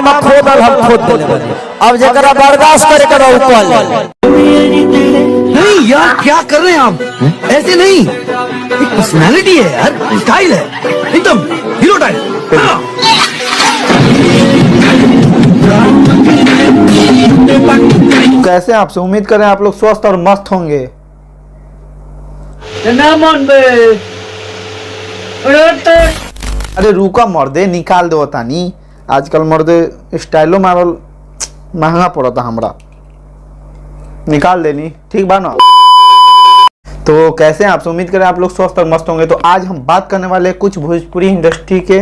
में खोदल हम खोद देले बानी। अब जरा बर्दाश्त करे के रहू कल नहीं यार, क्या कर रहे हैं आप? ऐसे नहीं, एक पर्सनालिटी है यार, स्टाइल है, एकदम हीरो टाइप। कैसे आपसे उम्मीद करें आप लोग स्वस्थ और मस्त होंगे। अरे रुका मर्दे, निकाल दो तानी। आजकल मर्दे स्टाइलो मारल महंगा पड़ता हमरा, निकाल देनी ठीक बा ना। तो कैसे हैं आपसे उम्मीद करें आप लोग स्वस्थ और मस्त होंगे। तो आज हम बात करने वाले कुछ भोजपुरी इंडस्ट्री के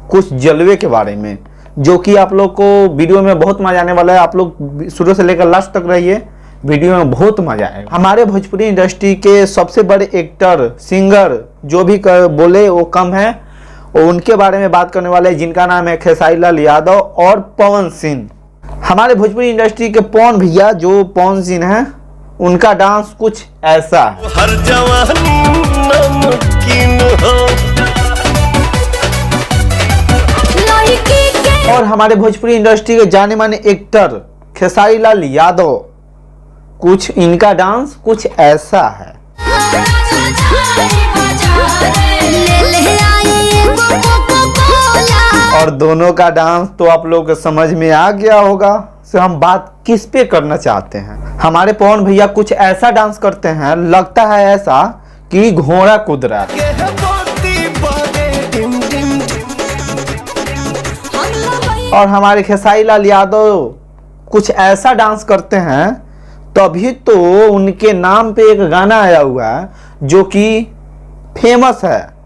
कुछ जलवे के बारे में, जो कि आप लोग को वीडियो में बहुत मजा आने वाला है। आप लोग शुरू से लेकर लास्ट तक रहिए, वीडियो में बहुत मजा आएगा। हमारे भोजपुरी इंडस्ट्री के सबसे बड़े एक्टर सिंगर जो भी बोले वो कम है, उनके बारे में बात करने वाले हैं, जिनका नाम है खेसारी लाल यादव और पवन सिंह। हमारे भोजपुरी इंडस्ट्री के पवन भैया जो पवन सिंह हैं, उनका डांस कुछ ऐसा है। हर जवानी नमकीन हो। और हमारे भोजपुरी इंडस्ट्री के जाने माने एक्टर खेसारी लाल यादव, कुछ इनका डांस कुछ ऐसा है। और दोनों का डांस तो आप लोग को समझ में आ गया होगा से हम बात किस पे करना चाहते हैं। हमारे पवन भैया कुछ ऐसा डांस करते हैं, लगता है ऐसा कि घोड़ा कूद रहा है। और हमारे खेसारी लाल यादव कुछ ऐसा डांस करते हैं, तभी तो उनके नाम पे एक गाना आया हुआ है जो कि फेमस है।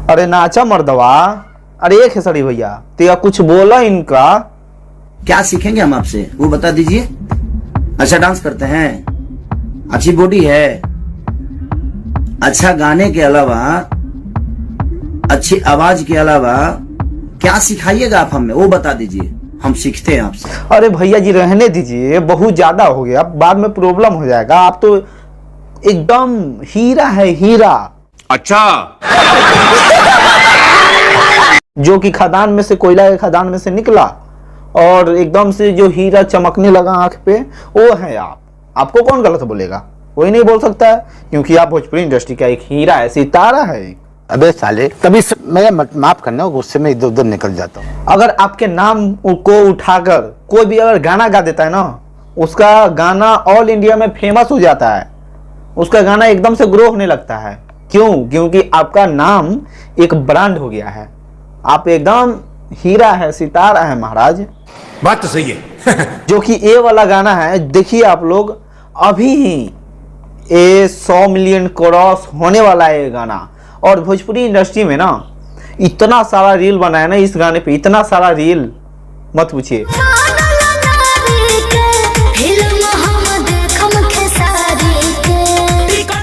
अरे नाचा मर्दवा, अरे खेसारी भैया तेरा कुछ बोला इनका। क्या सीखेंगे हम आपसे, वो बता दीजिए। अच्छा डांस करते हैं, अच्छी बॉडी है, अच्छा गाने के अलावा, अच्छी आवाज के अलावा क्या सिखाइएगा आप हमें, वो बता दीजिए, हम सीखते हैं आपसे। अरे भैया जी रहने दीजिए, बहुत ज्यादा हो गया, बाद में प्रॉब्लम हो जाएगा। आप तो एकदम हीरा है, हीरा। अच्छा जो कि खदान में से, कोयला के खदान में से निकला और एकदम से जो हीरा चमकने लगा आंख पे, वो है आप। आपको कौन गलत बोलेगा? कोई नहीं बोल सकता है, क्योंकि आप भोजपुरी इंडस्ट्री का एक हीरा है, सितारा है। अबे साले, तभी मैं माफ करना, गुस्से में इधर उधर निकल जाता हूँ। अगर आपके नाम को उठाकर कोई भी अगर गाना गा देता है ना, उसका गाना ऑल इंडिया में फेमस हो जाता है, उसका गाना एकदम से ग्रो होने लगता है। क्यों? क्योंकि आपका नाम एक ब्रांड हो गया है, आप एकदम हीरा है, सितारा है महाराज। बात तो सही है। जो कि ये वाला गाना है, देखिए आप लोग, अभी ये 100 मिलियन क्रॉस होने वाला है ये गाना। और भोजपुरी इंडस्ट्री में ना इतना सारा रील बना है ना इस गाने पे, इतना सारा रील मत पूछिए।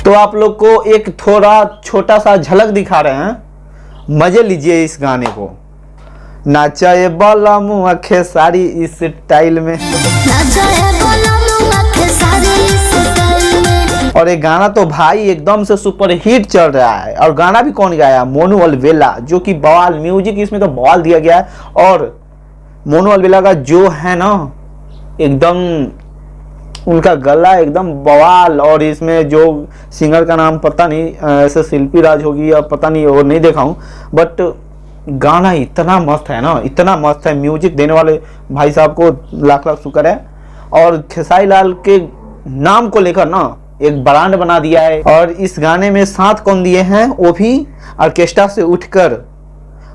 तो आप लोग को एक थोड़ा छोटा सा झलक दिखा रहे हैं, मजे लीजिए इस गाने को। नाचा ये बाला मुआ खेसारी इस स्टाइल में। और ये गाना तो भाई एकदम से सुपर हिट चल रहा है। और गाना भी कौन गाया? मोनू अलवेला, जो कि बवाल म्यूजिक इसमें तो बवाल दिया गया है। और मोनू अलवेला का जो है ना, एकदम उनका गला एकदम बवाल। और इसमें जो सिंगर का नाम पता नहीं, ऐसे शिल्पी राज होगी या पता नहीं, और नहीं देखा हूँ, बट गाना इतना मस्त है ना, इतना मस्त है। म्यूजिक देने वाले भाई साहब को लाख लाख शुक्र है। और खेसारी लाल के नाम को लेकर ना एक ब्रांड बना दिया है। और इस गाने में साथ कौन दिए हैं? वो भी ऑर्केस्ट्रा से उठकर,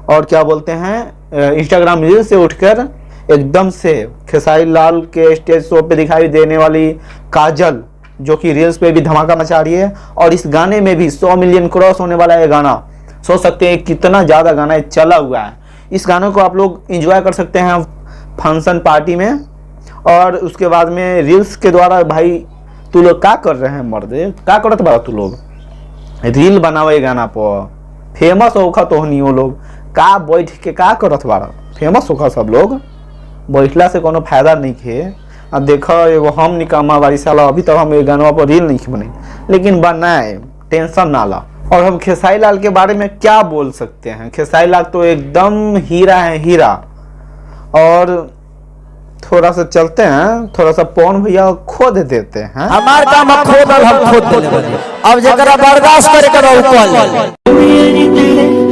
और क्या बोलते हैं, इंस्टाग्राम रील से उठकर एकदम से खेसारी लाल के स्टेज शो पे दिखाई देने वाली काजल, जो कि रील्स पे भी धमाका मचा रही है। और इस गाने में भी 100 मिलियन क्रॉस होने वाला है गाना। सोच सकते हैं कितना ज़्यादा गाना चला हुआ है। इस गाने को आप लोग एंजॉय कर सकते हैं फंक्शन पार्टी में। और उसके बाद में रील्स के द्वारा, भाई तू लोग क्या कर रहे हैं मर्दे, क्या करत बा तू लोग? रील बनावे गाना पर फेमस होखा तो नहीं, वो लोग का बैठ के का करत बाड़ा, फेमस होखा सब लोग। बैठला से कोनो फायदा नहीं है। अब देखो एगो हम निकामा बारी साला, अभी तक हम गाना पर रील नहीं बने, लेकिन बनाए टेंशन ना ला। और हम खेसारी लाल के बारे में क्या बोल सकते हैं, खेसारी लाल तो एकदम हीरा है, हीरा। और थोड़ा सा चलते हैं, थोड़ा सा पवन भैया खोद देते हैं। हमार काम है खोदल, हम खोद देले बानी। अब जरा बर्दाश्त करे के रहो कॉल।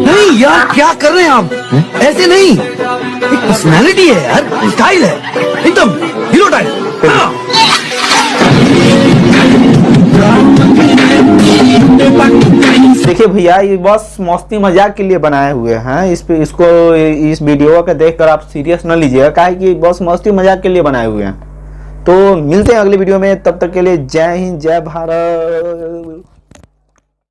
नहीं यार, क्या कर रहे हैं आप? ऐसे नहीं, एक पर्सनालिटी है यार, स्टाइल है, एकदम हीरो टाइप। देखिए भैया, ये बस मस्ती मजाक के लिए बनाए हुए हैं। इस वीडियो को देखकर आप सीरियस न लीजिएगा, काहे कि बस मस्ती मजाक के लिए बनाए हुए हैं। तो मिलते हैं अगले वीडियो में, तब तक के लिए जय हिंद, जय भारत।